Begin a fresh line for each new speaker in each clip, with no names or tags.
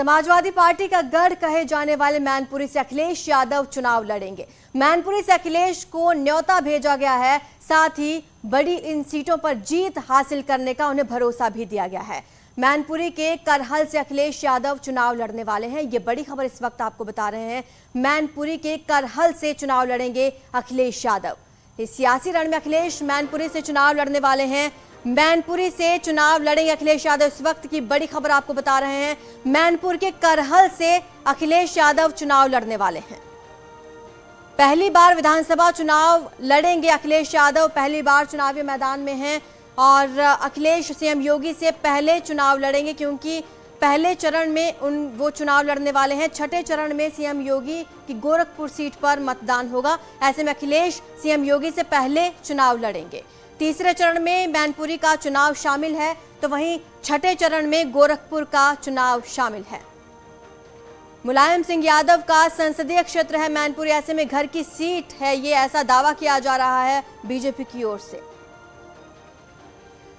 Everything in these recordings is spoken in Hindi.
समाजवादी पार्टी का गढ़ कहे जाने वाले मैनपुरी से अखिलेश यादव चुनाव लड़ेंगे। मैनपुरी से अखिलेश को न्योता भेजा गया है, साथ ही बड़ी इन सीटों पर जीत हासिल करने का उन्हें भरोसा भी दिया गया है। मैनपुरी के करहल से अखिलेश यादव चुनाव लड़ने वाले हैं। ये बड़ी खबर इस वक्त आपको बता रहे हैं। मैनपुरी के करहल से चुनाव लड़ेंगे अखिलेश यादव। इस सियासी रण में अखिलेश मैनपुरी से चुनाव लड़ने वाले हैं। मैनपुरी से चुनाव लड़ेंगे अखिलेश यादव। इस वक्त की बड़ी खबर आपको बता रहे हैं। मैनपुर के करहल से अखिलेश यादव चुनाव लड़ने वाले हैं। पहली बार विधानसभा चुनाव लड़ेंगे अखिलेश यादव। पहली बार चुनावी मैदान में हैं और अखिलेश सीएम योगी से पहले चुनाव लड़ेंगे, क्योंकि पहले चरण में वो चुनाव लड़ने वाले हैं। छठे चरण में सीएम योगी की गोरखपुर सीट पर मतदान होगा। ऐसे में अखिलेश सीएम योगी से पहले चुनाव लड़ेंगे। तीसरे चरण में मैनपुरी का चुनाव शामिल है, तो वहीं छठे चरण में गोरखपुर का चुनाव शामिल है। मुलायम सिंह यादव का संसदीय क्षेत्र है मैनपुरी, ऐसे में घर की सीट है, ये ऐसा दावा किया जा रहा है बीजेपी की ओर से।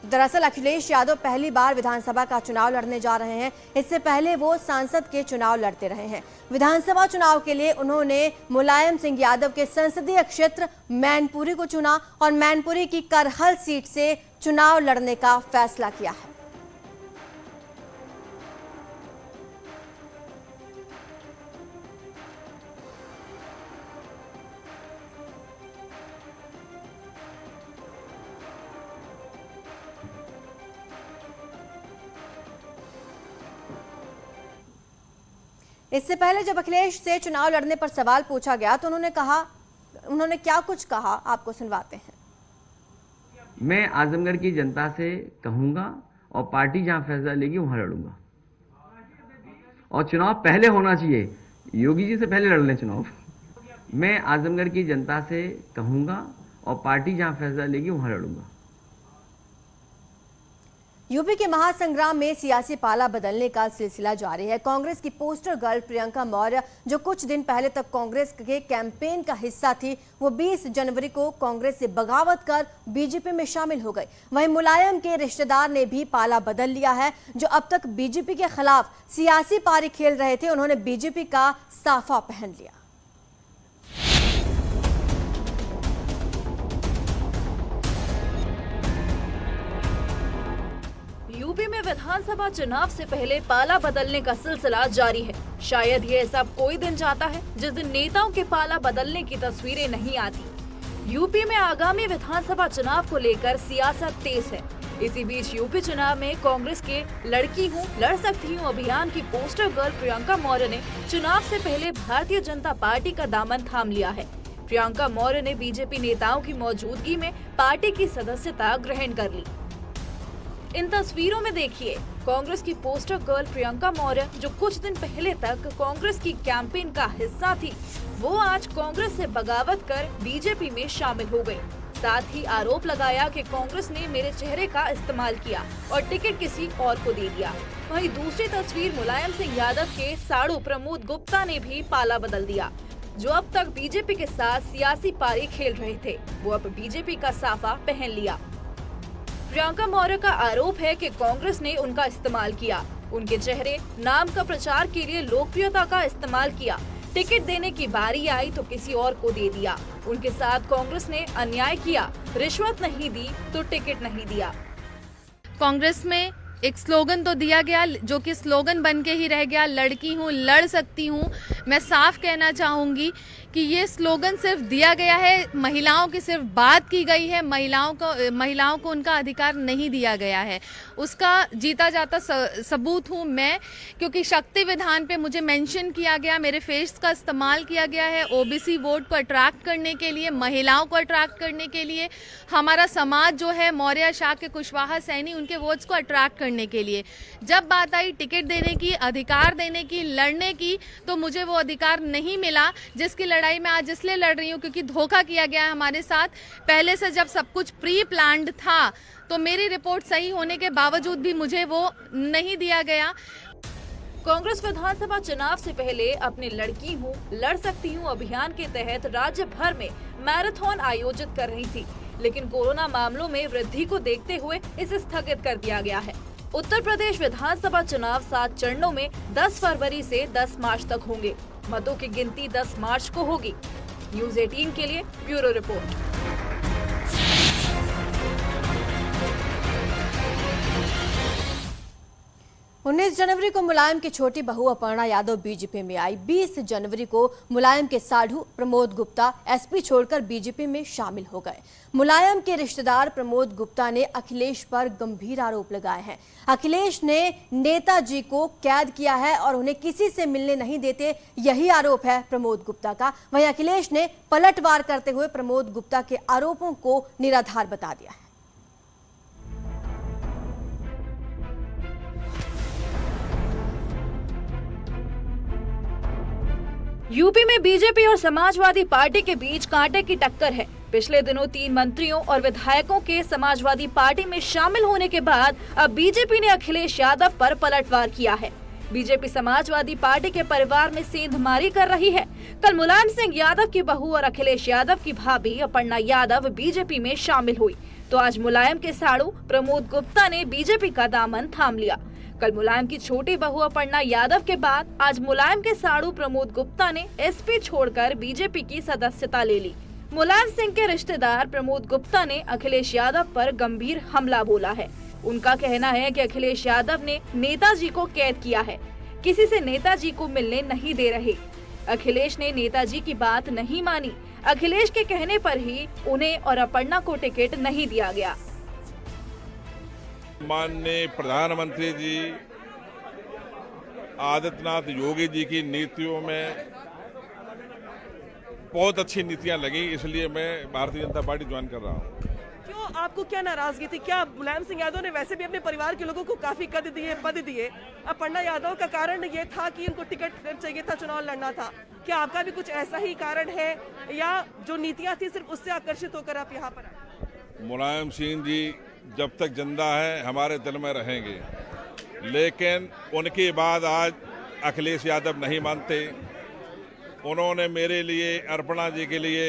दरअसल अखिलेश यादव पहली बार विधानसभा का चुनाव लड़ने जा रहे हैं। इससे पहले वो सांसद के चुनाव लड़ते रहे हैं। विधानसभा चुनाव के लिए उन्होंने मुलायम सिंह यादव के संसदीय क्षेत्र मैनपुरी को चुना और मैनपुरी की करहल सीट से चुनाव लड़ने का फैसला किया है। इससे पहले जब अखिलेश से चुनाव लड़ने पर सवाल पूछा गया तो उन्होंने क्या कुछ कहा, आपको सुनवाते हैं।
मैं आजमगढ़ की जनता से कहूंगा और पार्टी जहां फैसला लेगी वहां लड़ूंगा, और चुनाव पहले होना चाहिए, योगी जी से पहले लड़ लें चुनाव। मैं आजमगढ़ की जनता से कहूंगा और पार्टी जहां फैसला लेगी वहां लड़ूंगा।
यूपी के महासंग्राम में सियासी पाला बदलने का सिलसिला जारी है। कांग्रेस की पोस्टर गर्ल प्रियंका मौर्य, जो कुछ दिन पहले तक कांग्रेस के कैंपेन का हिस्सा थी, वो 20 जनवरी को कांग्रेस से बगावत कर बीजेपी में शामिल हो गई। वहीं मुलायम के रिश्तेदार ने भी पाला बदल लिया है। जो अब तक बीजेपी के खिलाफ सियासी पारी खेल रहे थे, उन्होंने बीजेपी का साफा पहन लिया।
यूपी में विधानसभा चुनाव से पहले पाला बदलने का सिलसिला जारी है। शायद ये ऐसा कोई दिन जाता है जिस दिन नेताओं के पाला बदलने की तस्वीरें नहीं आती। यूपी में आगामी विधानसभा चुनाव को लेकर सियासत तेज है। इसी बीच यूपी चुनाव में कांग्रेस के लड़की हूँ लड़ सकती हूँ अभियान की पोस्टर गर्ल प्रियंका मौर्य ने चुनाव से पहले भारतीय जनता पार्टी का दामन थाम लिया है। प्रियंका मौर्य ने बीजेपी नेताओं की मौजूदगी में पार्टी की सदस्यता ग्रहण कर ली। इन तस्वीरों में देखिए कांग्रेस की पोस्टर गर्ल प्रियंका मौर्य, जो कुछ दिन पहले तक कांग्रेस की कैंपेन का हिस्सा थी, वो आज कांग्रेस से बगावत कर बीजेपी में शामिल हो गई। साथ ही आरोप लगाया कि कांग्रेस ने मेरे चेहरे का इस्तेमाल किया और टिकट किसी और को दे दिया। वहीं दूसरी तस्वीर मुलायम सिंह यादव के साड़ू प्रमोद गुप्ता ने भी पाला बदल दिया। जो अब तक बीजेपी के साथ सियासी पारी खेल रहे थे, वो अब बीजेपी का साफा पहन लिया। प्रियंका मौर्य का आरोप है कि कांग्रेस ने उनका इस्तेमाल किया, उनके चेहरे नाम का प्रचार के लिए लोकप्रियता का इस्तेमाल किया। टिकट देने की बारी आई तो किसी और को दे दिया। उनके साथ कांग्रेस ने अन्याय किया, रिश्वत नहीं दी तो टिकट नहीं दिया।
कांग्रेस में एक स्लोगन तो दिया गया, जो कि स्लोगन बन के ही रह गया, लड़की हूँ लड़ सकती हूँ। मैं साफ कहना चाहूँगी कि ये स्लोगन सिर्फ दिया गया है, महिलाओं की सिर्फ बात की गई है, महिलाओं को उनका अधिकार नहीं दिया गया है। उसका जीता जाता सबूत हूँ मैं, क्योंकि शक्ति विधान पे मुझे मेंशन किया गया, मेरे फेस का इस्तेमाल किया गया है ओबीसी वोट को अट्रैक्ट करने के लिए, महिलाओं को अट्रैक्ट करने के लिए, हमारा समाज जो है मौर्य शाह के कुशवाहा सैनी, उनके वोट्स को अट्रैक्ट करने के लिए। जब बात आई टिकट देने की, अधिकार देने की, लड़ने की, तो मुझे वो अधिकार नहीं मिला, जिसकी लड़ाई मैं आज इसलिए लड़ रही हूँ क्योंकि धोखा किया गया है हमारे साथ। पहले से जब सब कुछ प्री प्लान्ड था, तो मेरी रिपोर्ट सही होने के बावजूद भी मुझे वो नहीं दिया गया।
कांग्रेस विधानसभा चुनाव से पहले अपनी लड़की हूँ लड़ सकती हूँ अभियान के तहत राज्य भर में मैराथन आयोजित कर रही थी, लेकिन कोरोना मामलों में वृद्धि को देखते हुए इसे स्थगित कर दिया गया है। उत्तर प्रदेश विधानसभा चुनाव 7 चरणों में 10 फरवरी से 10 मार्च तक होंगे। मतों की गिनती 10 मार्च को होगी। न्यूज़ 18 के लिए ब्यूरो रिपोर्ट।
19 जनवरी को मुलायम की छोटी बहू अपर्णा यादव बीजेपी में आई। 20 जनवरी को मुलायम के साढ़ू प्रमोद गुप्ता एसपी छोड़कर बीजेपी में शामिल हो गए। मुलायम के रिश्तेदार प्रमोद गुप्ता ने अखिलेश पर गंभीर आरोप लगाए हैं। अखिलेश ने नेताजी को कैद किया है और उन्हें किसी से मिलने नहीं देते, यही आरोप है प्रमोद गुप्ता का। वहीं अखिलेश ने पलटवार करते हुए प्रमोद गुप्ता के आरोपों को निराधार बता दिया है।
यूपी में बीजेपी और समाजवादी पार्टी के बीच कांटे की टक्कर है। पिछले दिनों 3 मंत्रियों और विधायकों के समाजवादी पार्टी में शामिल होने के बाद अब बीजेपी ने अखिलेश यादव पर पलटवार किया है। बीजेपी समाजवादी पार्टी के परिवार में सेंधमारी कर रही है। कल मुलायम सिंह यादव की बहू और अखिलेश यादव की भाभी अपर्णा यादव बीजेपी में शामिल हुई, तो आज मुलायम के साड़ू प्रमोद गुप्ता ने बीजेपी का दामन थाम लिया। कल मुलायम की छोटी बहू अपर्णा यादव के बाद आज मुलायम के साड़ू प्रमोद गुप्ता ने एसपी छोड़कर बीजेपी की सदस्यता ले ली। मुलायम सिंह के रिश्तेदार प्रमोद गुप्ता ने अखिलेश यादव पर गंभीर हमला बोला है। उनका कहना है कि अखिलेश यादव ने नेताजी को कैद किया है, किसी से नेताजी को मिलने नहीं दे रहे। अखिलेश ने नेताजी की बात नहीं मानी। अखिलेश के कहने पर ही उन्हें और अपर्णा को टिकट नहीं दिया गया।
माननीय प्रधानमंत्री जी आदित्यनाथ योगी जी की नीतियों में बहुत अच्छी नीतियां लगी, इसलिए मैं भारतीय जनता पार्टी ज्वाइन कर रहा हूं।
क्यों, आपको क्या नाराजगी थी? क्या मुलायम सिंह यादव ने वैसे भी अपने परिवार के लोगों को काफी पद दिए? अपर्णा यादव का कारण ये था कि उनको टिकट चाहिए था, चुनाव लड़ना था। क्या आपका भी कुछ ऐसा ही कारण है या जो नीतियां थी सिर्फ उससे आकर्षित होकर आप यहाँ पर आए?
मुलायम सिंह जी जब तक जिंदा है हमारे दिल में रहेंगे, लेकिन उनके बाद आज अखिलेश यादव नहीं मानते। उन्होंने मेरे लिए, अर्पणा जी के लिए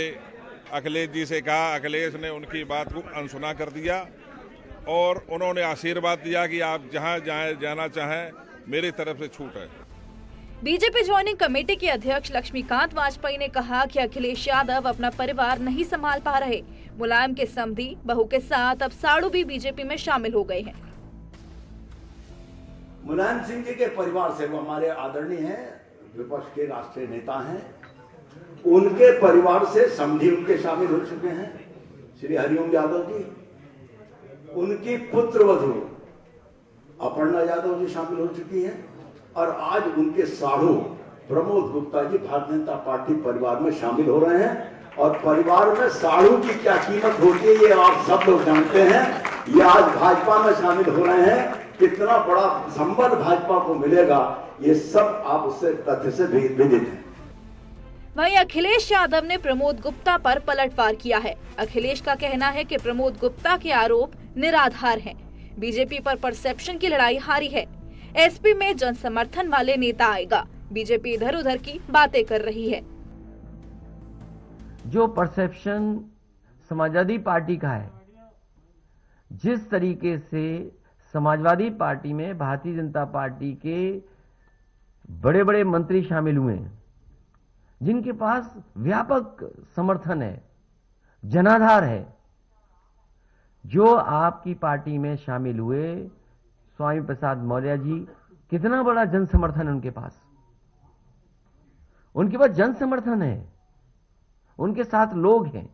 अखिलेश जी से कहा, अखिलेश ने उनकी बात को अनसुना कर दिया और उन्होंने आशीर्वाद दिया कि आप जहां जाना चाहें, मेरी तरफ से छूट है।
बीजेपी ज्वाइनिंग कमेटी के अध्यक्ष लक्ष्मीकांत वाजपेयी ने कहा कि अखिलेश यादव अपना परिवार नहीं संभाल पा रहे। मुलायम के समधी बहू के साथ अब साड़ू भी बीजेपी में शामिल हो गए हैं।
मुलायम सिंह जी के परिवार से, वो हमारे आदरणीय हैं, विपक्ष के राष्ट्रीय नेता हैं, उनके परिवार से समधी उनके शामिल हो चुके हैं। श्री हरिओम यादव जी, उनकी पुत्रवधू अपर्णा यादव जी शामिल हो चुकी हैं और आज उनके साढ़ू प्रमोद गुप्ता जी भारतीय जनता पार्टी परिवार में शामिल हो रहे हैं। और परिवार में साढ़ू की क्या कीमत होती है ये आप सब लोग जानते हैं। ये आज भाजपा में शामिल हो रहे हैं, कितना बड़ा संबल भाजपा को मिलेगा ये सब आप उससे तथ्य से विदित हैं।
वहीं अखिलेश यादव ने प्रमोद गुप्ता पर पलटवार किया है। अखिलेश का कहना है कि प्रमोद गुप्ता के आरोप निराधार हैं। बीजेपी पर परसेप्शन की लड़ाई हारी है। एसपी में जन समर्थन वाले नेता आएगा। बीजेपी इधर उधर की बातें कर रही है।
जो परसेप्शन समाजवादी पार्टी का है, जिस तरीके से समाजवादी पार्टी में भारतीय जनता पार्टी के बड़े बड़े मंत्री शामिल हुए हैं, जिनके पास व्यापक समर्थन है, जनाधार है, जो आपकी पार्टी में शामिल हुए स्वामी प्रसाद मौर्य जी, कितना बड़ा जन समर्थन है उनके पास। उनके पास जन समर्थन है, उनके साथ लोग हैं।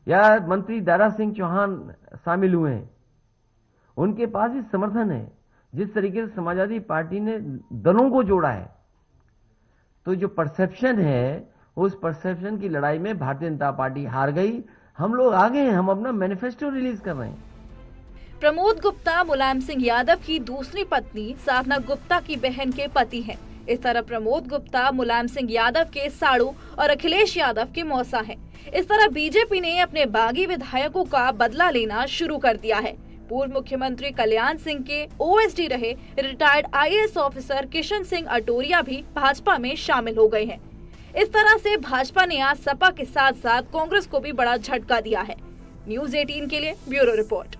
या मंत्री दारा सिंह चौहान शामिल हुए हैं, उनके पास भी समर्थन है। जिस तरीके से समाजवादी पार्टी ने दलों को जोड़ा है, तो जो परसेप्शन है, उस परसेप्शन की लड़ाई में भारतीय जनता पार्टी हार गई। हम लोग आगे हैं, हम अपना मैनिफेस्टो रिलीज कर रहे हैं।
प्रमोद गुप्ता मुलायम सिंह यादव की दूसरी पत्नी साधना गुप्ता की बहन के पति हैं। इस तरह प्रमोद गुप्ता मुलायम सिंह यादव के साड़ू और अखिलेश यादव के मौसा हैं। इस तरह बीजेपी ने अपने बागी विधायकों का बदला लेना शुरू कर दिया है। पूर्व मुख्यमंत्री कल्याण सिंह के ओएसडी रहे retired IAS officer Kishan Singh Atoria भी भाजपा में शामिल हो गए हैं। इस तरह से भाजपा ने आज सपा के साथ साथ कांग्रेस को भी बड़ा झटका दिया है। न्यूज़ 18 के लिए ब्यूरो रिपोर्ट।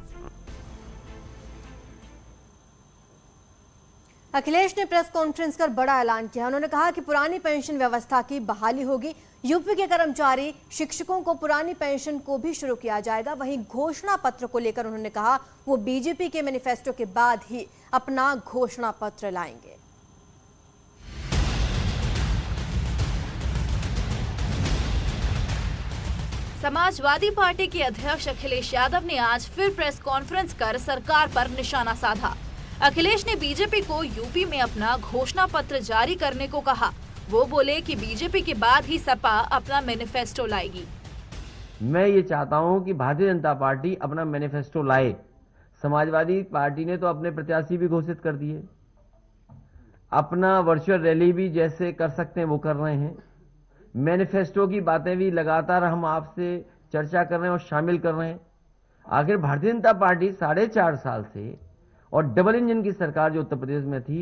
अखिलेश ने प्रेस कॉन्फ्रेंस कर बड़ा ऐलान किया। उन्होंने कहा कि पुरानी पेंशन व्यवस्था की बहाली होगी। यूपी के कर्मचारी शिक्षकों को पुरानी पेंशन को भी शुरू किया जाएगा। वहीं घोषणा पत्र को लेकर उन्होंने कहा वो बीजेपी के मैनिफेस्टो के बाद ही अपना घोषणा पत्र लाएंगे।
समाजवादी पार्टी के अध्यक्ष अखिलेश यादव ने आज फिर प्रेस कॉन्फ्रेंस कर सरकार पर निशाना साधा। अखिलेश ने बीजेपी को यूपी में अपना घोषणा पत्र जारी करने को कहा। वो बोले कि बीजेपी के बाद ही सपा अपना मैनिफेस्टो लाएगी।
मैं ये चाहता हूं कि भारतीय जनता पार्टी अपना मैनिफेस्टो लाए। समाजवादी पार्टी ने तो अपने प्रत्याशी भी घोषित कर दिए, अपना वर्चुअल रैली भी जैसे कर सकते हैं वो कर रहे हैं। मैनिफेस्टो की बातें भी लगातार हम आपसे चर्चा कर रहे हैं और शामिल कर रहे हैं। आखिर भारतीय जनता पार्टी 4.5 साल से और डबल इंजन की सरकार जो उत्तर प्रदेश में थी,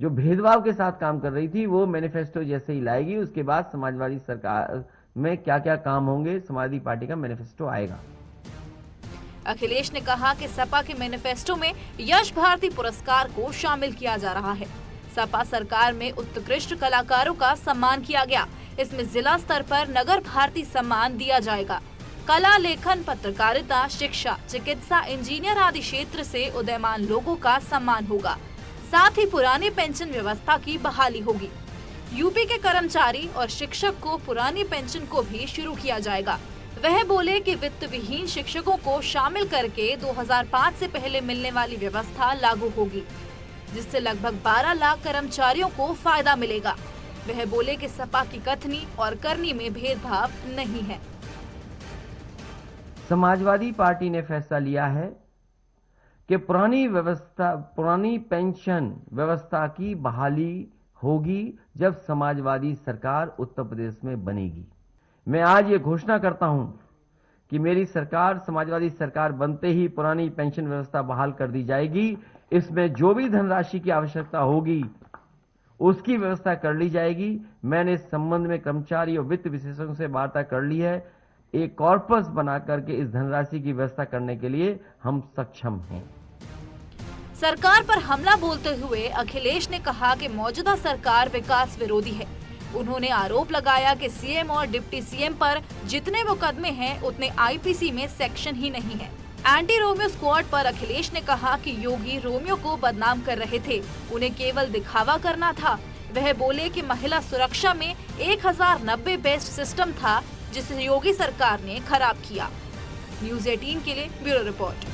जो भेदभाव के साथ काम कर रही थी, वो मैनिफेस्टो जैसे ही लाएगी। उसके बाद समाजवादी सरकार में क्या क्या काम होंगे, समाजवादी पार्टी का मैनिफेस्टो आएगा।
अखिलेश ने कहा कि सपा के मैनिफेस्टो में यश भारती पुरस्कार को शामिल किया जा रहा है। सपा सरकार में उत्कृष्ट कलाकारों का सम्मान किया गया। इसमें जिला स्तर पर नगर भारती सम्मान दिया जाएगा। कला, लेखन, पत्रकारिता, शिक्षा, चिकित्सा, इंजीनियर आदि क्षेत्र से उदयमान लोगों का सम्मान होगा। साथ ही पुरानी पेंशन व्यवस्था की बहाली होगी। यूपी के कर्मचारी और शिक्षक को पुरानी पेंशन को भी शुरू किया जाएगा। वह बोले कि वित्त विहीन शिक्षकों को शामिल करके 2005 से पहले मिलने वाली व्यवस्था लागू होगी, जिससे लगभग 12 लाख कर्मचारियों को फायदा मिलेगा। वह बोले कि सपा की कथनी और करनी में भेदभाव नहीं है।
समाजवादी पार्टी ने फैसला लिया है कि पुरानी पेंशन व्यवस्था की बहाली होगी जब समाजवादी सरकार उत्तर प्रदेश में बनेगी। मैं आज ये घोषणा करता हूं कि मेरी सरकार, समाजवादी सरकार बनते ही पुरानी पेंशन व्यवस्था बहाल कर दी जाएगी। इसमें जो भी धनराशि की आवश्यकता होगी उसकी व्यवस्था कर ली जाएगी। मैंने इस संबंध में कर्मचारी और वित्त विशेषज्ञों से वार्ता कर ली है। एक कॉर्पस बना करके इस धनराशि की व्यवस्था करने के लिए हम सक्षम हैं।
सरकार पर हमला बोलते हुए अखिलेश ने कहा कि मौजूदा सरकार विकास विरोधी है। उन्होंने आरोप लगाया कि सीएम और डिप्टी सीएम पर जितने मुकदमे हैं उतने आईपीसी में सेक्शन ही नहीं है। एंटी रोमियो स्क्वाड पर अखिलेश ने कहा कि योगी रोमियो को बदनाम कर रहे थे, उन्हें केवल दिखावा करना था। वह बोले कि महिला सुरक्षा में 1090 बेस्ट सिस्टम था जिसे योगी सरकार ने खराब किया। न्यूज़ 18 के लिए ब्यूरो रिपोर्ट।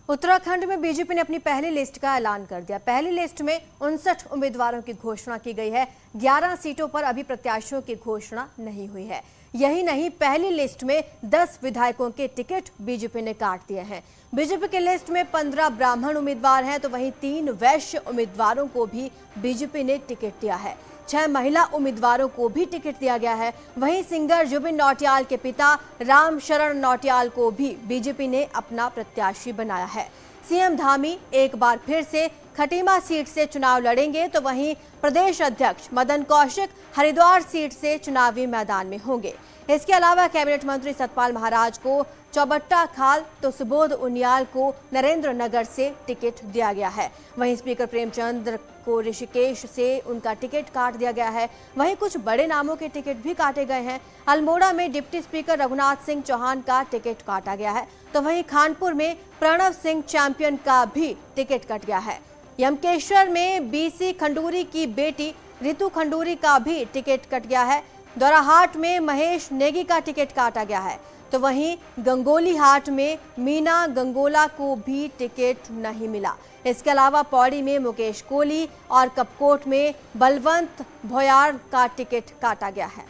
उत्तराखंड में बीजेपी ने अपनी पहली लिस्ट का ऐलान कर दिया। पहली लिस्ट में 59 उम्मीदवारों की घोषणा की गई है। 11 सीटों पर अभी प्रत्याशियों की घोषणा नहीं हुई है। यही नहीं, पहली लिस्ट में 10 विधायकों के टिकट बीजेपी ने काट दिए हैं। बीजेपी की लिस्ट में 15 ब्राह्मण उम्मीदवार हैं, तो वहीं 3 वैश्य उम्मीदवारों को भी बीजेपी ने टिकट दिया है। 6 महिला उम्मीदवारों को भी टिकट दिया गया है। वहीं सिंगर जुबिन नौटियाल के पिता राम शरण नौटियाल को भी बीजेपी ने अपना प्रत्याशी बनाया है। सीएम धामी एक बार फिर से खटीमा सीट से चुनाव लड़ेंगे, तो वहीं प्रदेश अध्यक्ष मदन कौशिक हरिद्वार सीट से चुनावी मैदान में होंगे। इसके अलावा कैबिनेट मंत्री सतपाल महाराज को चौबट्टा खाल, तो सुबोध उनियाल को नरेंद्र नगर से टिकट दिया गया है। वहीं स्पीकर प्रेमचंद को ऋषिकेश से उनका टिकट काट दिया गया है। वहीं कुछ बड़े नामों के टिकट भी काटे गए हैं। अल्मोड़ा में डिप्टी स्पीकर रघुनाथ सिंह चौहान का टिकट काटा गया है, तो वहीं खानपुर में प्रणव सिंह चैंपियन का भी टिकट कट गया है। यमकेश्वर में बीसी खंडूरी की बेटी रितु खंडूरी का भी टिकट कट गया है। दोराहाट में महेश नेगी का टिकट काटा गया है, तो वहीं गंगोली हाट में मीना गंगोला को भी टिकट नहीं मिला। इसके अलावा पौड़ी में मुकेश कोहली और कपकोट में बलवंत भोयार का टिकट काटा गया है।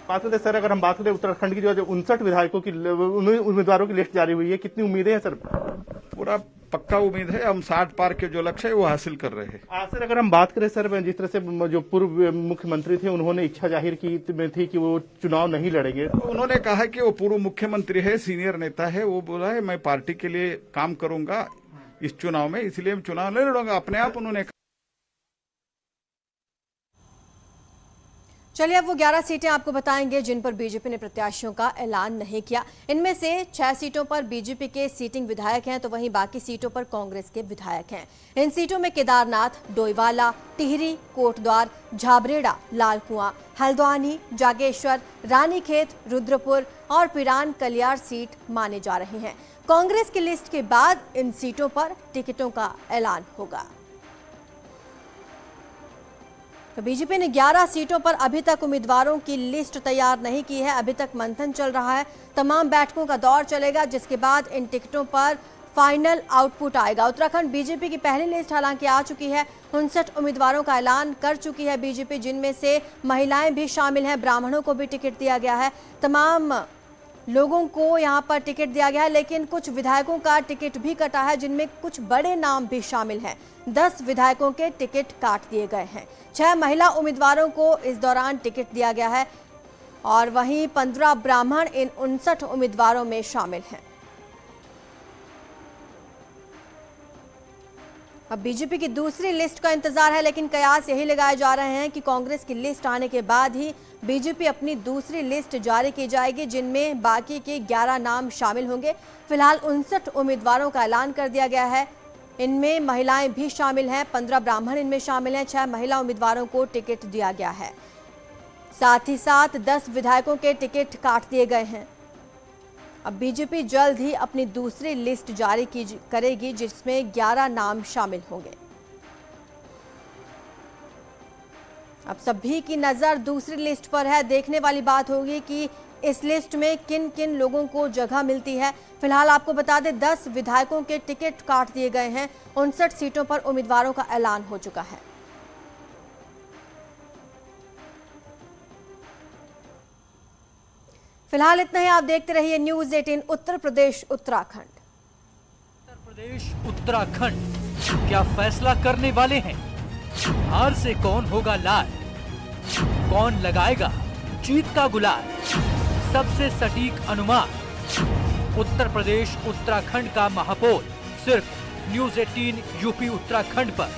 बात करें सर, अगर हम बात करें उत्तराखंड की जो 59 विधायकों की उम्मीदवारों की लिस्ट जारी हुई है, कितनी उम्मीदें हैं सर?
पूरा पक्का उम्मीद है, हम 60 पार के जो लक्ष्य है वो हासिल कर रहे हैं।
सर, अगर हम बात करें सर, जिस तरह से जो पूर्व मुख्यमंत्री थे उन्होंने इच्छा जाहिर की थी कि वो चुनाव नहीं लड़ेंगे,
तो उन्होंने कहा कि वो पूर्व मुख्यमंत्री है, सीनियर नेता है, वो बोला है मैं पार्टी के लिए काम करूंगा इस चुनाव में, इसलिए मैं चुनाव नहीं लड़ूंगा। अपने आप उन्होंने
चलिए अब वो 11 सीटें आपको बताएंगे जिन पर बीजेपी ने प्रत्याशियों का ऐलान नहीं किया। इनमें से 6 सीटों पर बीजेपी के सीटिंग विधायक हैं, तो वहीं बाकी सीटों पर कांग्रेस के विधायक हैं। इन सीटों में केदारनाथ, डोईवाला, टिहरी, कोटद्वार, झाबरेड़ा, लालकुआं, हल्द्वानी, जागेश्वर, रानीखेत, रुद्रपुर और पिरान कलियार सीट माने जा रहे हैं। कांग्रेस की लिस्ट के बाद इन सीटों पर टिकटों का ऐलान होगा। तो बीजेपी ने 11 सीटों पर अभी तक उम्मीदवारों की लिस्ट तैयार नहीं की है। अभी तक मंथन चल रहा है, तमाम बैठकों का दौर चलेगा, जिसके बाद इन टिकटों पर फाइनल आउटपुट आएगा। उत्तराखंड बीजेपी की पहली लिस्ट हालांकि आ चुकी है। 59 उम्मीदवारों का ऐलान कर चुकी है बीजेपी, जिनमें से महिलाएं भी शामिल हैं, ब्राह्मणों को भी टिकट दिया गया है। तमाम लोगों को यहां पर टिकट दिया गया है, लेकिन कुछ विधायकों का टिकट भी कटा है, जिनमें कुछ बड़े नाम भी शामिल हैं। 10 विधायकों के टिकट काट दिए गए हैं। 6 महिला उम्मीदवारों को इस दौरान टिकट दिया गया है और वहीं 15 ब्राह्मण इन 59 उम्मीदवारों में शामिल हैं। अब बीजेपी की दूसरी लिस्ट का इंतजार है, लेकिन कयास यही लगाए जा रहे हैं कि कांग्रेस की लिस्ट आने के बाद ही बीजेपी अपनी दूसरी लिस्ट जारी की जाएगी, जिनमें बाकी के 11 नाम शामिल होंगे। फिलहाल 59 उम्मीदवारों का ऐलान कर दिया गया है। इनमें महिलाएं भी शामिल हैं, 15 ब्राह्मण इनमें शामिल हैं। 6 महिला उम्मीदवारों को टिकट दिया गया है। साथ ही साथ 10 विधायकों के टिकट काट दिए गए हैं। अब बीजेपी जल्द ही अपनी दूसरी लिस्ट जारी करेगी, जिसमें 11 नाम शामिल होंगे। अब सभी की नजर दूसरी लिस्ट पर है। देखने वाली बात होगी कि इस लिस्ट में किन किन लोगों को जगह मिलती है। फिलहाल आपको बता दें 10 विधायकों के टिकट काट दिए गए हैं। 59 सीटों पर उम्मीदवारों का ऐलान हो चुका है। फिलहाल इतना ही। आप देखते रहिए न्यूज़ 18 उत्तर प्रदेश उत्तराखंड।
उत्तर प्रदेश उत्तराखंड क्या फैसला करने वाले हैं? हार से कौन होगा लाल? कौन लगाएगा जीत का गुलाल? सबसे सटीक अनुमान उत्तर प्रदेश उत्तराखंड का महापौर सिर्फ न्यूज़ 18 यूपी उत्तराखंड पर।